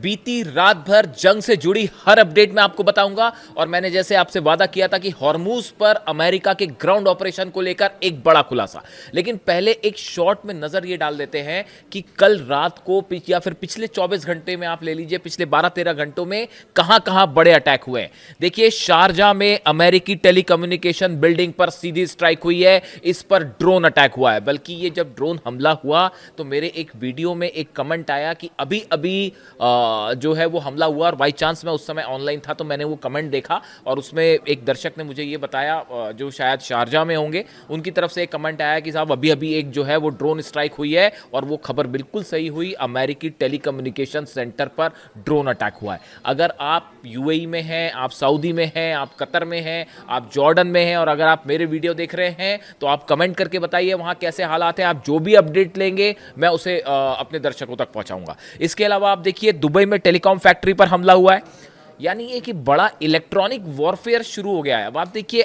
बीती रात भर जंग से जुड़ी हर अपडेट मैं आपको बताऊंगा। और मैंने जैसे आपसे वादा किया था कि हॉर्मूज पर अमेरिका के ग्राउंड ऑपरेशन को लेकर एक बड़ा खुलासा। लेकिन पहले एक शॉर्ट में नजर ये डाल देते हैं कि कल रात को या फिर पिछले 24 घंटे में आप ले लीजिए, पिछले 12-13 घंटों में कहां कहां बड़े अटैक हुए हैं। देखिए, शारजा में अमेरिकी टेलीकम्युनिकेशन बिल्डिंग पर सीधी स्ट्राइक हुई है, इस पर ड्रोन अटैक हुआ है। बल्कि ये जब ड्रोन हमला हुआ तो मेरे एक वीडियो में एक कमेंट आया कि अभी अभी जो है वो हमला हुआ, और बाई चांस मैं उस समय ऑनलाइन था तो मैंने वो कमेंट देखा और उसमें एक दर्शक ने मुझे ये बताया, जो शायद शारजा में होंगे, उनकी तरफ से एक कमेंट आया कि साहब अभी अभी एक जो है वो ड्रोन स्ट्राइक हुई है। और वो खबर बिल्कुल सही हुई, अमेरिकी टेलीकम्युनिकेशन सेंटर पर ड्रोन अटैक हुआ है। अगर आप यूएई में हैं, आप सऊदी में हैं, आप कतर में हैं, आप जॉर्डन में हैं, और अगर आप मेरे वीडियो देख रहे हैं तो आप कमेंट करके बताइए वहां कैसे हालात हैं। आप जो भी अपडेट लेंगे मैं उसे अपने दर्शकों तक पहुंचाऊंगा। इसके अलावा आप देखिए, दुबई में टेलीकॉम फैक्ट्री पर हमला हुआ है, यानी ये कि बड़ा इलेक्ट्रॉनिक वॉरफेयर शुरू हो गया है। अब आप देखिए,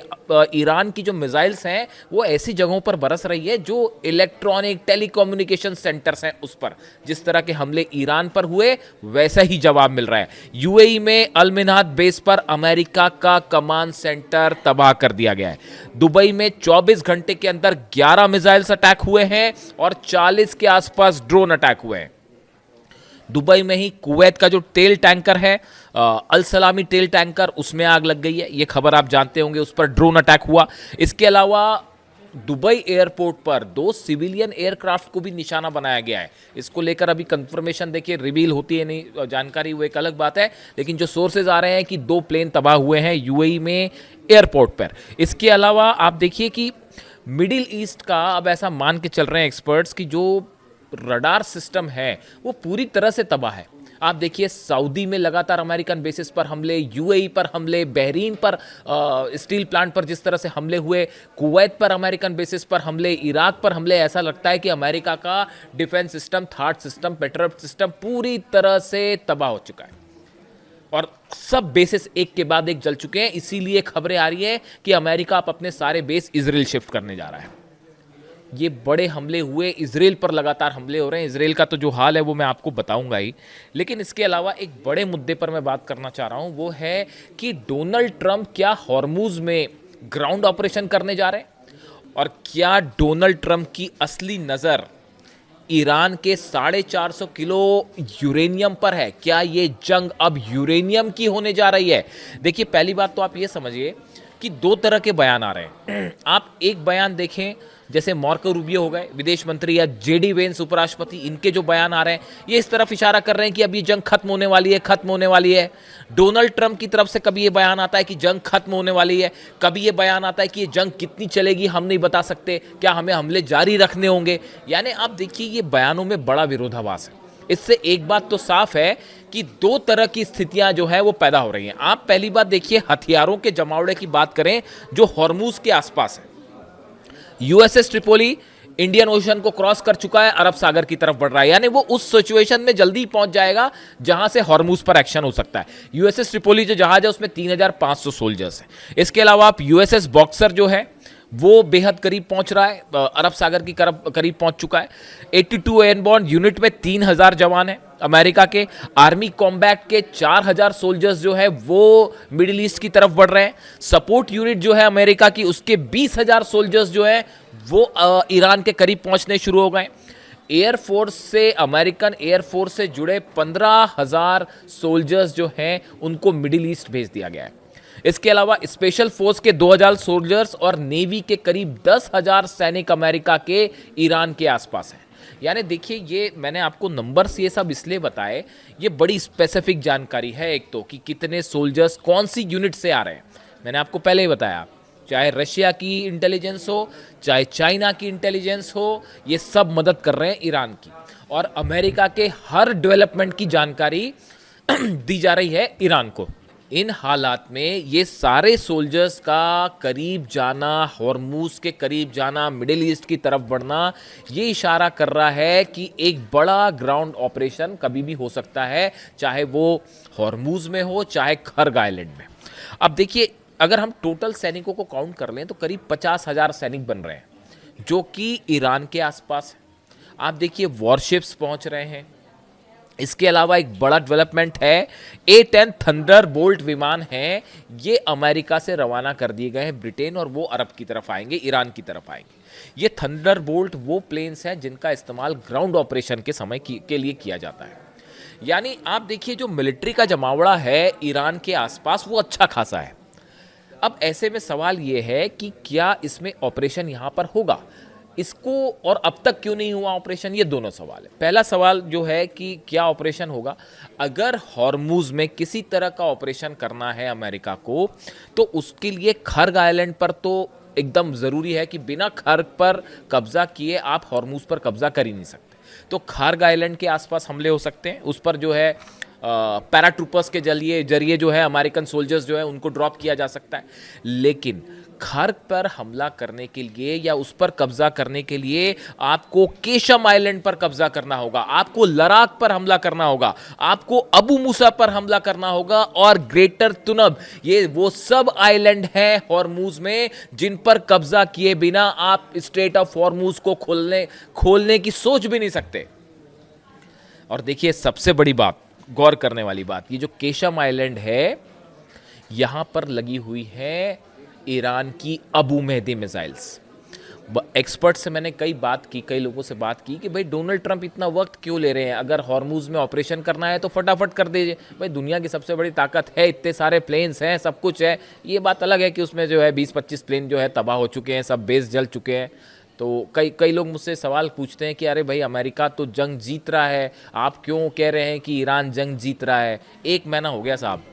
ईरान की जो मिसाइल्स हैं वो ऐसी जगहों पर बरस रही है जो इलेक्ट्रॉनिक टेलीकम्युनिकेशन सेंटर्स हैं, उस पर जिस तरह के हमले ईरान पर हुए वैसा ही जवाब मिल रहा है। यूएई में अल मिन्हाद बेस पर अमेरिका का कमांड सेंटर तबाह कर दिया गया है। दुबई में 24 घंटे के अंदर 11 मिसाइल्स अटैक हुए हैं और 40 के आसपास ड्रोन अटैक हुए हैं। दुबई में ही कुवैत का जो तेल टैंकर है, अल सलामी तेल टैंकर, उसमें आग लग गई है, ये खबर आप जानते होंगे, उस पर ड्रोन अटैक हुआ। इसके अलावा दुबई एयरपोर्ट पर 2 सिविलियन एयरक्राफ्ट को भी निशाना बनाया गया है। इसको लेकर अभी कंफर्मेशन देखिए रिवील होती है नहीं, जानकारी वो एक अलग बात है, लेकिन जो सोर्सेज आ रहे हैं कि 2 प्लेन तबाह हुए हैं यूएई में एयरपोर्ट पर। इसके अलावा आप देखिए कि मिडिल ईस्ट का अब ऐसा मान के चल रहे हैं एक्सपर्ट्स कि जो रडार सिस्टम है वो पूरी तरह से तबाह है। आप देखिए, सऊदी में लगातार अमेरिकन बेसिस पर हमले, यूएई पर हमले, बहरीन पर स्टील प्लांट पर जिस तरह से हमले हुए, कुवैत पर अमेरिकन बेसिस पर हमले, इराक पर हमले। ऐसा लगता है कि अमेरिका का defence system, third system, patriot system पूरी तरह से तबाह हो चुका है और सब बेसिस एक के बाद एक जल चुके हैं। इसीलिए खबरें आ रही है कि अमेरिका अब अपने सारे बेस इजराइल शिफ्ट करने जा रहा है। ये बड़े हमले हुए, इजराइल पर लगातार हमले हो रहे हैं। इजराइल का तो जो हाल है वो मैं आपको बताऊंगा ही, लेकिन इसके अलावा एक बड़े मुद्दे पर मैं बात करना चाह रहा हूं, वो है कि डोनाल्ड ट्रंप क्या हॉर्मूज में ग्राउंड ऑपरेशन करने जा रहे हैं, और क्या डोनाल्ड ट्रंप की असली नज़र ईरान के 450 किलो यूरेनियम पर है। क्या ये जंग अब यूरेनियम की होने जा रही है? देखिए, पहली बात तो आप ये समझिए कि 2 तरह के बयान आ रहे हैं। आप एक बयान देखें, जैसे मार्को रूबियो हो गए विदेश मंत्री, या जेडी वेंस उपराष्ट्रपति, इनके जो बयान आ रहे हैं ये इस तरफ इशारा कर रहे हैं कि अब ये जंग खत्म होने वाली है, खत्म होने वाली है। डोनाल्ड ट्रंप की तरफ से कभी ये बयान आता है कि जंग खत्म होने वाली है, कभी ये बयान आता है कि ये जंग कितनी चलेगी हम नहीं बता सकते, क्या हमें हमले जारी रखने होंगे। यानी आप देखिए, ये बयानों में बड़ा विरोधाभास है। इससे एक बात तो साफ है कि 2 तरह की स्थितियां जो है वो पैदा हो रही हैं। आप पहली बात देखिए, हथियारों के जमावड़े की बात करें जो हॉर्मूज के आसपास है। यूएसएस ट्रिपोली इंडियन ओशन को क्रॉस कर चुका है, अरब सागर की तरफ बढ़ रहा है, यानी वो उस सिचुएशन में जल्दी पहुंच जाएगा जहां से हॉर्मूज पर एक्शन हो सकता है। यूएसएस ट्रिपोली जो जहाज है उसमें 3500 सोल्जर्स हैं। इसके अलावा आप यूएसएस बॉक्सर जो है वो बेहद करीब पहुंच रहा है, अरब सागर की करीब पहुंच चुका है। 82 एयरबॉर्न यूनिट में 3000 जवान हैं अमेरिका के। आर्मी कॉम्बैट के 4000 सोल्जर्स जो है वो मिडिल ईस्ट की तरफ बढ़ रहे हैं। सपोर्ट यूनिट जो है अमेरिका की, उसके 20,000 सोल्जर्स जो है वो ईरान के करीब पहुंचने शुरू हो गए। एयरफोर्स से, अमेरिकन एयरफोर्स से जुड़े 15,000 सोल्जर्स जो हैं उनको मिडिल ईस्ट भेज दिया गया है। इसके अलावा स्पेशल फोर्स के 2000 सोल्जर्स और नेवी के करीब 10,000 सैनिक अमेरिका के ईरान के आसपास हैं। यानी देखिए, ये मैंने आपको नंबर्स ये सब इसलिए बताए, ये बड़ी स्पेसिफिक जानकारी है। एक तो कि कितने सोल्जर्स कौन सी यूनिट से आ रहे हैं, मैंने आपको पहले ही बताया। चाहे रशिया की इंटेलिजेंस हो, चाहे चाइना की इंटेलिजेंस हो, ये सब मदद कर रहे हैं ईरान की, और अमेरिका के हर डेवलपमेंट की जानकारी दी जा रही है ईरान को। इन हालात में ये सारे सोल्जर्स का करीब जाना, हॉर्मूज के करीब जाना, मिडिल ईस्ट की तरफ बढ़ना, ये इशारा कर रहा है कि एक बड़ा ग्राउंड ऑपरेशन कभी भी हो सकता है, चाहे वो हॉर्मूज में हो, चाहे खर्ग आइलैंड में। अब देखिए, अगर हम टोटल सैनिकों को काउंट कर लें तो करीब 50,000 सैनिक बन रहे हैं जो कि ईरान के आसपास है। आप देखिए, वॉरशिप्स पहुंच रहे हैं, इसके अलावा एक बड़ा डेवलपमेंट है, A-10 थंडरबोल्ट विमान हैं, ये अमेरिका से रवाना कर दिए गए हैं ब्रिटेन, और वो अरब की तरफ आएंगे, ईरान की तरफ आएंगे। ये थंडरबोल्ट वो प्लेन्स हैं जिनका इस्तेमाल ग्राउंड ऑपरेशन के समय के लिए किया जाता है। यानी आप देखिए जो मिलिट्री का जमावड़ा है ईरान के आसपास वो अच्छा खासा है। अब ऐसे में सवाल ये है कि क्या इसमें ऑपरेशन यहां पर होगा, इसको, और अब तक क्यों नहीं हुआ ऑपरेशन, ये दोनों सवाल है। पहला सवाल जो है कि क्या ऑपरेशन होगा, अगर हॉर्मुज में किसी तरह का ऑपरेशन करना है अमेरिका को, तो उसके लिए खर्ग आइलैंड पर तो एकदम ज़रूरी है कि बिना खर्ग पर कब्जा किए आप हॉर्मुज पर कब्जा कर ही नहीं सकते। तो खर्ग आइलैंड के आसपास हमले हो सकते हैं, उस पर जो है पैराट्रूपर्स के जरिए जो है अमेरिकन सोल्जर्स जो है उनको ड्रॉप किया जा सकता है। लेकिन खर्ग पर हमला करने के लिए या उस पर कब्जा करने के लिए आपको केशम आइलैंड पर कब्जा करना होगा, आपको लद्दाख पर हमला करना होगा, आपको अबू मूसा पर हमला करना होगा, और ग्रेटर तुनब, ये वो सब आइलैंड हैं हॉर्मुज में जिन पर कब्जा किए बिना आप स्ट्रेट ऑफ हॉर्मुज को खोलने की सोच भी नहीं सकते। और देखिए सबसे बड़ी बात, गौर करने वाली बात, ये जो केशम आइलैंड है यहां पर लगी हुई है ईरान की अबू मेहदी मिसाइल्स। एक्सपर्ट से मैंने कई लोगों से बात की कि भाई डोनाल्ड ट्रंप इतना वक्त क्यों ले रहे हैं, अगर हॉर्मुज में ऑपरेशन करना है तो फटाफट कर दीजिए, भाई दुनिया की सबसे बड़ी ताकत है, इतने सारे प्लेन्स हैं, सब कुछ है। ये बात अलग है कि उसमें जो है 20-25 प्लेन जो है तबाह हो चुके हैं, सब बेस जल चुके हैं। तो कई लोग मुझसे सवाल पूछते हैं कि अरे भाई अमेरिका तो जंग जीत रहा है, आप क्यों कह रहे हैं कि ईरान जंग जीत रहा है। 1 महीना हो गया साहब,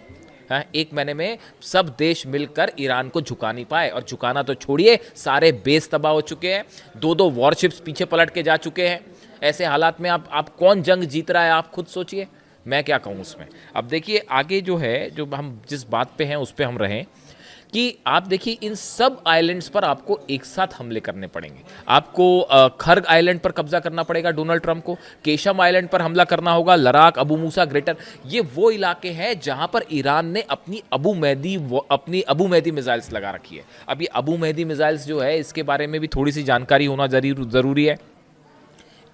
हाँ 1 महीने में सब देश मिलकर ईरान को झुका नहीं पाए, और झुकाना तो छोड़िए, सारे बेस तबाह हो चुके हैं, 2-2 वॉरशिप्स पीछे पलट के जा चुके हैं। ऐसे हालात में आप कौन जंग जीत रहा है, आप खुद सोचिए, मैं क्या कहूँ उसमें। अब देखिए आगे जो है, जो हम जिस बात पे हैं उस पे हम रहें, कि आप देखिए इन सब आइलैंड्स पर आपको एक साथ हमले करने पड़ेंगे। आपको खर्ग आइलैंड पर कब्जा करना पड़ेगा डोनाल्ड ट्रंप को, केशम आइलैंड पर हमला करना होगा, लद्दाख, अबू मूसा, ग्रेटर, ये वो इलाके हैं जहां पर ईरान ने अपनी अबू मेहदी मिसाइल्स लगा रखी है। अब ये अबू मेहदी मिसाइल्स जो है इसके बारे में भी थोड़ी सी जानकारी होना जरूरी है।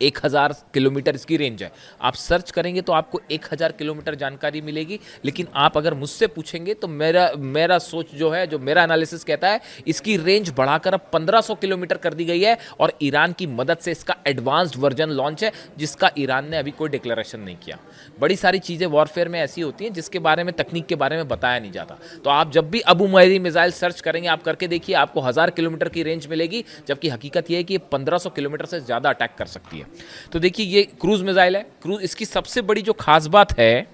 1000 किलोमीटर इसकी रेंज है, आप सर्च करेंगे तो आपको 1000 किलोमीटर जानकारी मिलेगी। लेकिन आप अगर मुझसे पूछेंगे तो मेरा सोच जो है, जो मेरा एनालिसिस कहता है, इसकी रेंज बढ़ाकर अब 1500 किलोमीटर कर दी गई है, और ईरान की मदद से इसका एडवांस्ड वर्जन लॉन्च है, जिसका ईरान ने अभी कोई डिक्लेरेशन नहीं किया। बड़ी सारी चीज़ें वॉरफेयर में ऐसी होती हैं जिसके बारे में, तकनीक के बारे में बताया नहीं जाता। तो आप जब भी अबू मेहदी मिसाइल सर्च करेंगे, आप करके देखिए, आपको 1000 किलोमीटर की रेंज मिलेगी, जबकि हकीकत यह है कि 1500 किलोमीटर से ज़्यादा अटैक कर सकती है। तो देखिए ये क्रूज मिसाइल है। क्रूज, इसकी सबसे बड़ी जो खास बात है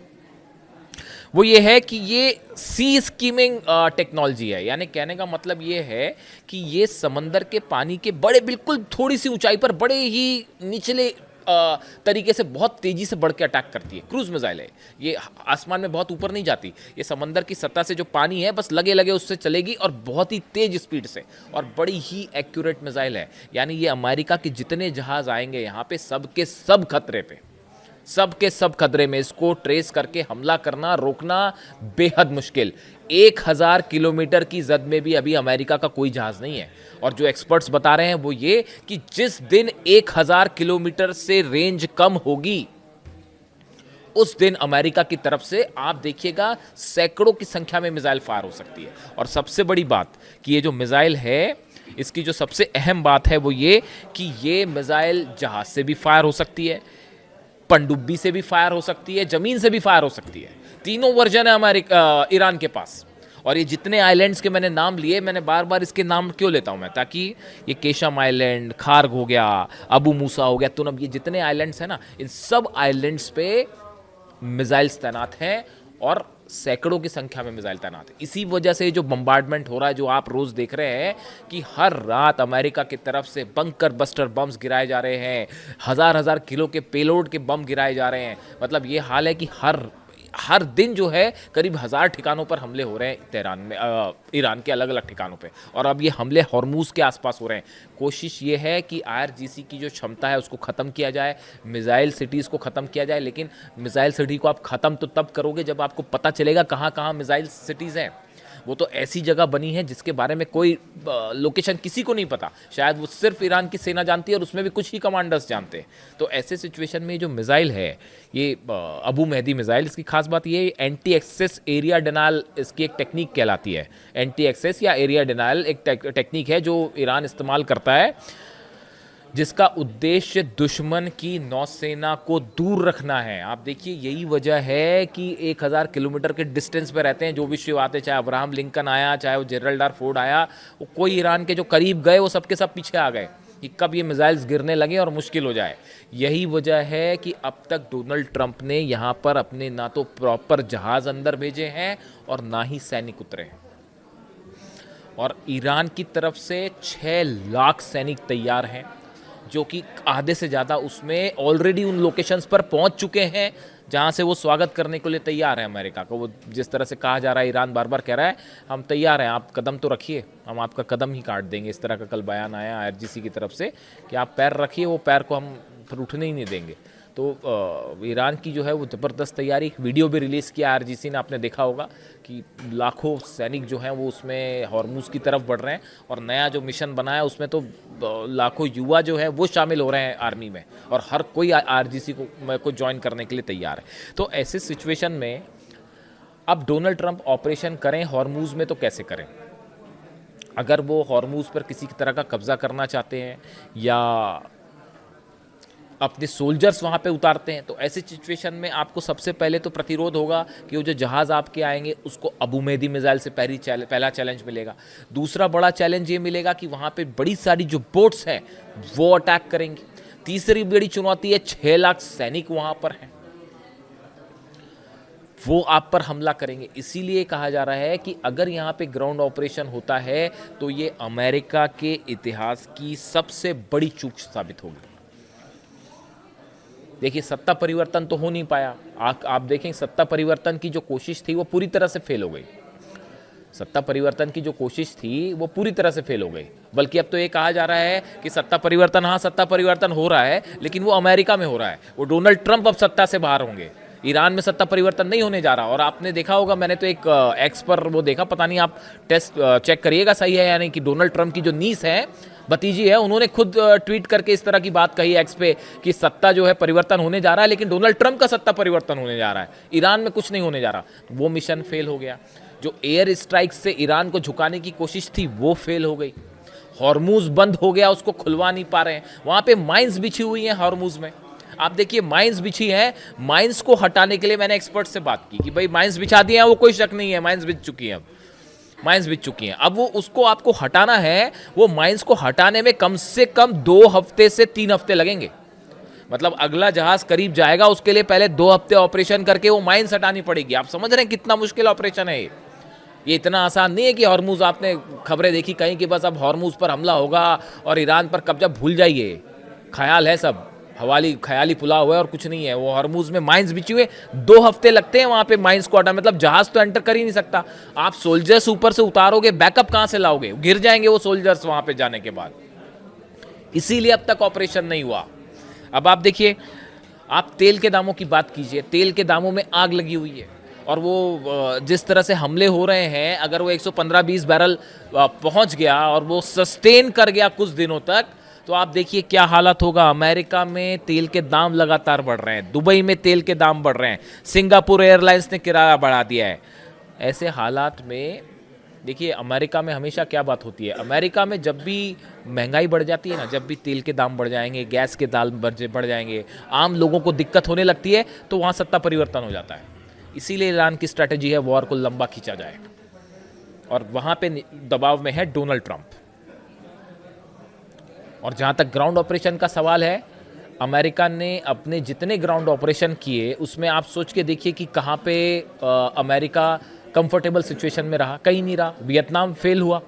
वो ये है कि ये सी स्कीमिंग टेक्नोलॉजी है, यानी कहने का मतलब ये है कि ये समंदर के पानी के बिल्कुल थोड़ी सी ऊंचाई पर बड़े ही निचले तरीके से बहुत तेजी से बढ़ के अटैक करती है। क्रूज मिसाइल है, ये आसमान में बहुत ऊपर नहीं जाती, ये समंदर की सतह से जो पानी है बस लगे लगे उससे चलेगी, और बहुत ही तेज स्पीड से, और बड़ी ही एक्यूरेट मिसाइल है। यानी ये अमेरिका के जितने जहाज आएंगे यहाँ पे, सबके सब खतरे पे, सबके सब खतरे में, इसको ट्रेस करके हमला करना, रोकना बेहद मुश्किल। 1000 किलोमीटर की जद में भी अभी अमेरिका का कोई जहाज नहीं है। और जो एक्सपर्ट्स बता रहे हैं वो ये कि जिस दिन 1000 किलोमीटर से रेंज कम होगी, उस दिन अमेरिका की तरफ से आप देखिएगा सैकड़ों की संख्या में मिसाइल फायर हो सकती है। और सबसे बड़ी बात कि ये जो मिसाइल है, इसकी जो सबसे अहम बात है वो ये कि ये मिसाइल जहाज से भी फायर हो सकती है, पनडुब्बी से भी फायर हो सकती है, जमीन से भी फायर हो सकती है। तीनों वर्जन है ईरान के पास। और ये जितने आइलैंड्स के मैंने नाम लिए, मैंने बार बार इसके नाम क्यों लेता हूं मैं, ताकि ये केशम आइलैंड, खार्ग हो गया, अबू मूसा हो गया, तुनब, ये जितने आइलैंड्स हैं ना, इन सब आइलैंड्स पे मिसाइल्स तैनात हैं, और सैकड़ों की संख्या में मिसाइल तैनात है। इसी वजह से जो बम्बार्डमेंट हो रहा है, जो आप रोज देख रहे हैं कि हर रात अमेरिका की तरफ से बंकर बस्टर बम्स गिराए जा रहे हैं, 1000 किलो के पेलोड के बम गिराए जा रहे हैं। मतलब ये हाल है कि हर दिन जो है करीब 1000 ठिकानों पर हमले हो रहे हैं तेहरान में, ईरान के अलग अलग ठिकानों पे। और अब ये हमले हॉर्मुज के आसपास हो रहे हैं। कोशिश ये है कि IRGC की जो क्षमता है उसको ख़त्म किया जाए, मिसाइल सिटीज़ को ख़त्म किया जाए। लेकिन मिसाइल सिटी को आप ख़त्म तो तब करोगे जब आपको पता चलेगा कहाँ कहाँ मिसाइल सिटीज़ हैं। वो तो ऐसी जगह बनी है जिसके बारे में कोई लोकेशन किसी को नहीं पता, शायद वो सिर्फ ईरान की सेना जानती है और उसमें भी कुछ ही कमांडर्स जानते हैं। तो ऐसे सिचुएशन में जो मिसाइल है ये अबू मेहदी मिसाइल, इसकी खास बात ये एंटी एक्सेस एरिया डिनायल इसकी एक टेक्निक कहलाती है। एंटी एक्सेस या एरिया डिनायल एक टेक्निक है जो ईरान इस्तेमाल करता है, जिसका उद्देश्य दुश्मन की नौसेना को दूर रखना है। आप देखिए यही वजह है कि 1000 किलोमीटर के डिस्टेंस पे रहते हैं जो भी शिप आते, चाहे अब्राहम लिंकन आया, चाहे वो जेरल्ड आर फोर्ड आया, वो कोई ईरान के जो करीब गए वो सबके सब पीछे आ गए कि कब ये मिसाइल्स गिरने लगे और मुश्किल हो जाए। यही वजह है कि अब तक डोनाल्ड ट्रंप ने यहाँ पर अपने ना तो प्रॉपर जहाज अंदर भेजे हैं और ना ही सैनिक उतरे हैं। और ईरान की तरफ से 6 लाख सैनिक तैयार हैं, जो कि आधे से ज़्यादा उसमें ऑलरेडी उन लोकेशंस पर पहुंच चुके हैं जहां से वो स्वागत करने के लिए तैयार है अमेरिका को। वो जिस तरह से कहा जा रहा है, ईरान बार बार कह रहा है हम तैयार हैं, आप कदम तो रखिए, हम आपका कदम ही काट देंगे। इस तरह का कल बयान आया आईआरजीसी की तरफ से कि आप पैर रखिए, वो पैर को हम फिर उठने ही नहीं देंगे। तो ईरान की जो है वो ज़बरदस्त तैयारी, एक वीडियो भी रिलीज़ किया आईआरजीसी ने, आपने देखा होगा कि लाखों सैनिक जो हैं वो उसमें हॉर्मुज़ की तरफ बढ़ रहे हैं। और नया जो मिशन बना है उसमें तो लाखों युवा जो हैं वो शामिल हो रहे हैं आर्मी में, और हर कोई आईआरजीसी को ज्वाइन करने के लिए तैयार है। तो ऐसे सिचुएशन में अब डोनाल्ड ट्रंप ऑपरेशन करें हॉर्मुज़ में तो कैसे करें? अगर वो हॉर्मुज़ पर किसी तरह का कब्ज़ा करना चाहते हैं या अपने सोल्जर्स वहाँ पे उतारते हैं, तो ऐसी सिचुएशन में आपको सबसे पहले तो प्रतिरोध होगा कि वो जो जहाज़ आपके आएंगे उसको अबू मेहदी मिसाइल से पहला चैलेंज मिलेगा। दूसरा बड़ा चैलेंज ये मिलेगा कि वहाँ पे बड़ी सारी जो बोट्स हैं वो अटैक करेंगी। तीसरी बड़ी चुनौती है 6 लाख सैनिक वहाँ पर हैं, वो आप पर हमला करेंगे। इसीलिए कहा जा रहा है कि अगर यहाँ पे ग्राउंड ऑपरेशन होता है तो ये अमेरिका के इतिहास की सबसे बड़ी चूक साबित होगी। देखिए सत्ता परिवर्तन तो हो नहीं पाया, आप देखें सत्ता परिवर्तन की जो कोशिश थी वो पूरी तरह से फेल हो गई। सत्ता परिवर्तन की जो कोशिश थी वो पूरी तरह से फेल हो गई। बल्कि अब तो ये कहा जा रहा है कि सत्ता परिवर्तन, हाँ सत्ता परिवर्तन हो रहा है, लेकिन वो अमेरिका में हो रहा है। वो डोनाल्ड ट्रंप अब सत्ता से बाहर होंगे, ईरान में सत्ता परिवर्तन नहीं होने जा रहा। और आपने देखा होगा, मैंने तो एक एक्स पर वो देखा, पता नहीं आप टेस्ट चेक करिएगा सही है या नहीं, कि डोनाल्ड ट्रंप की जो नीस है, भतीजी है, उन्होंने खुद ट्वीट करके इस तरह की बात कही एक्स पे कि सत्ता जो है परिवर्तन होने जा रहा है, लेकिन डोनाल्ड ट्रंप का सत्ता परिवर्तन होने जा रहा है, ईरान में कुछ नहीं होने जा रहा। वो मिशन फेल हो गया। जो एयर स्ट्राइक से ईरान को झुकाने की कोशिश थी वो फेल हो गई। हॉर्मुज बंद हो गया, उसको खुलवा नहीं पा रहे हैं। वहां पे माइंस बिछी हुई हैं हॉर्मुज में, आप देखिए माइंस बिछी हैं। माइंस को हटाने के लिए मैंने एक्सपर्ट से बात की कि भाई माइंस बिछा दिए हैं, वो कोई शक नहीं है, माइंस बिछ चुकी हैं, अब माइंस बिछ चुकी हैं। अब वो उसको आपको हटाना है, वो माइंस को हटाने में कम से कम 2 हफ्ते से 3 हफ्ते लगेंगे। मतलब अगला जहाज करीब जाएगा, उसके लिए पहले 2 हफ्ते ऑपरेशन करके वो माइंस हटानी पड़ेगी। आप समझ रहे हैं कितना मुश्किल ऑपरेशन है ये इतना आसान नहीं है कि हॉर्मुज, आपने खबरें देखी कहीं कि बस अब हॉर्मुज पर हमला होगा और ईरान पर कब्जा, भूल जाइए, ख्याल है सब, ख्याली पुलाव है और कुछ नहीं है। वो हॉर्मुज में माइंस बिछी हुए, 2 हफ्ते लगते हैं वहां पे माइंस को हटा। मतलब जहाज तो एंटर कर ही नहीं सकता। आप सोल्जर्स ऊपर से उतारोगे, बैकअप कहां से लाओगे? गिर जाएंगे वो सोल्जर्स वहां पे जाने के बाद। इसीलिए अब तक ऑपरेशन नहीं हुआ। अब आप देखिए, आप तेल के दामों की बात कीजिए, तेल के दामों में आग लगी हुई है। और वो जिस तरह से हमले हो रहे हैं, अगर वो 115-120 बैरल पहुंच गया और वो सस्टेन कर गया कुछ दिनों तक, तो आप देखिए क्या हालत होगा। अमेरिका में तेल के दाम लगातार बढ़ रहे हैं, दुबई में तेल के दाम बढ़ रहे हैं, सिंगापुर एयरलाइंस ने किराया बढ़ा दिया है। ऐसे हालात में देखिए अमेरिका में हमेशा क्या बात होती है, अमेरिका में जब भी महंगाई बढ़ जाती है ना, जब भी तेल के दाम बढ़ जाएंगे, गैस के दाम बढ़ जाएंगे, आम लोगों को दिक्कत होने लगती है, तो वहाँ सत्ता परिवर्तन हो जाता है। इसीलिए ईरान की स्ट्रैटेजी है वॉर को लंबा खींचा जाए, और वहाँ पे दबाव में है डोनाल्ड ट्रंप। और जहाँ तक ग्राउंड ऑपरेशन का सवाल है, अमेरिका ने अपने जितने ग्राउंड ऑपरेशन किए उसमें आप सोच के देखिए कि कहाँ पे अमेरिका कंफर्टेबल सिचुएशन में रहा, कहीं नहीं रहा। वियतनाम फेल हुआ,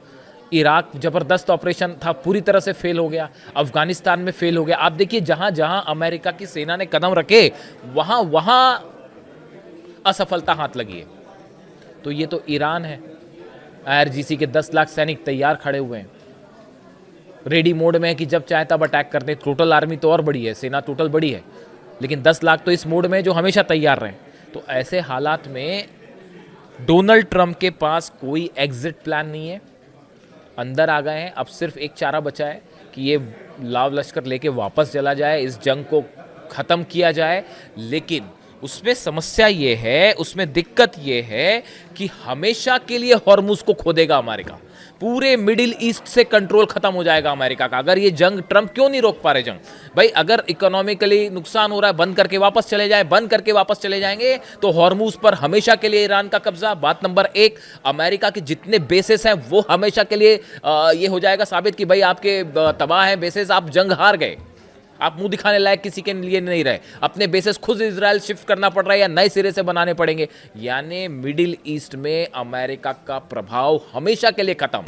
इराक जबरदस्त ऑपरेशन था, पूरी तरह से फेल हो गया, अफगानिस्तान में फेल हो गया। आप देखिए जहाँ जहाँ अमेरिका की सेना ने कदम रखे वहाँ वहाँ असफलता हाथ लगी है। तो ये तो ईरान है, आईआरजीसी के 10 लाख सैनिक तैयार खड़े हुए हैं, रेडी मोड में है कि जब चाहे तब अटैक करते हैं। टोटल आर्मी तो और बड़ी है, सेना टोटल बड़ी है, लेकिन 10 लाख तो इस मोड में जो हमेशा तैयार रहे। तो ऐसे हालात में डोनाल्ड ट्रंप के पास कोई एग्जिट प्लान नहीं है, अंदर आ गए हैं, अब सिर्फ एक चारा बचा है कि ये लाव लश्कर लेके वापस चला जाए, इस जंग को ख़त्म किया जाए। लेकिन उसमें समस्या ये है, उसमें दिक्कत ये है कि हमेशा के लिए हॉर्मुज को खो देगा अमेरिका, पूरे मिडिल ईस्ट से कंट्रोल खत्म हो जाएगा अमेरिका का। अगर ये जंग, ट्रंप क्यों नहीं रोक पा रहे जंग? भाई अगर इकोनॉमिकली नुकसान हो रहा है, बंद करके वापस चले जाए, बंद करके वापस चले जाएंगे तो हॉर्मुज पर हमेशा के लिए ईरान का कब्जा। बात नंबर एक, अमेरिका के जितने बेसेस हैं वो हमेशा के लिए ये हो जाएगा साबित कि भाई आपके तबाह हैं बेसेस, आप जंग हार गए, आप मुंह दिखाने लायक किसी के लिए नहीं रहे, अपने बेसेस खुद इजराइल शिफ्ट करना पड़ रहा है या नए सिरे से बनाने पड़ेंगे। यानी मिडिल ईस्ट में अमेरिका का प्रभाव हमेशा के लिए खत्म,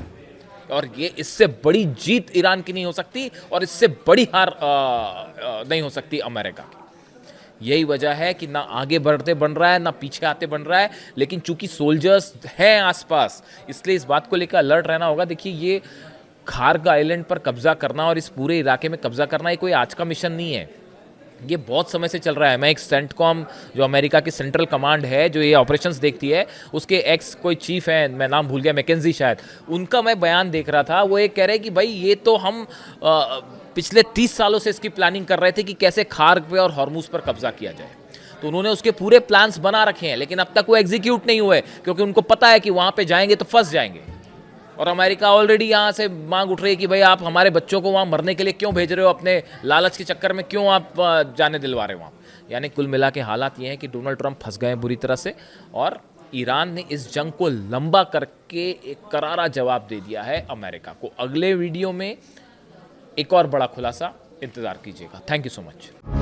और ये इससे बड़ी जीत ईरान की नहीं हो सकती और इससे बड़ी हार नहीं हो सकती अमेरिका की। यही वजह है कि ना आगे बढ़ते बन रहा है ना पीछे आते बन रहा है, लेकिन चूंकि सोल्जर्स हैं आसपास, इसलिए इस बात को लेकर अलर्ट रहना होगा। देखिए, ये खार्ग आइलैंड पर कब्जा करना और इस पूरे इलाके में कब्जा करना ये कोई आज का मिशन नहीं है, ये बहुत समय से चल रहा है। मैं एक सेंटकॉम, जो अमेरिका की सेंट्रल कमांड है जो ये ऑपरेशंस देखती है, उसके एक्स कोई चीफ है, मैं नाम भूल गया, मैकेंजी शायद, उनका मैं बयान देख रहा था। वो ये कह रहे हैं कि भाई ये तो हम पिछले 30 सालों से इसकी प्लानिंग कर रहे थे कि कैसे खार्ग पे और हॉर्मुज पर कब्जा किया जाए। तो उन्होंने उसके पूरे प्लान्स बना रखे हैं, लेकिन अब तक वो एग्जीक्यूट नहीं हुए, क्योंकि उनको पता है कि वहाँ पे जाएंगे तो फंस जाएंगे। और अमेरिका ऑलरेडी यहाँ से मांग उठ रही है कि भाई आप हमारे बच्चों को वहाँ मरने के लिए क्यों भेज रहे हो, अपने लालच के चक्कर में क्यों आप जाने दिलवा रहे हो वहाँ। यानी कुल मिला के हालात ये हैं कि डोनाल्ड ट्रंप फंस गए बुरी तरह से, और ईरान ने इस जंग को लंबा करके एक करारा जवाब दे दिया है अमेरिका को। अगले वीडियो में एक और बड़ा खुलासा, इंतज़ार कीजिएगा। Thank you so much.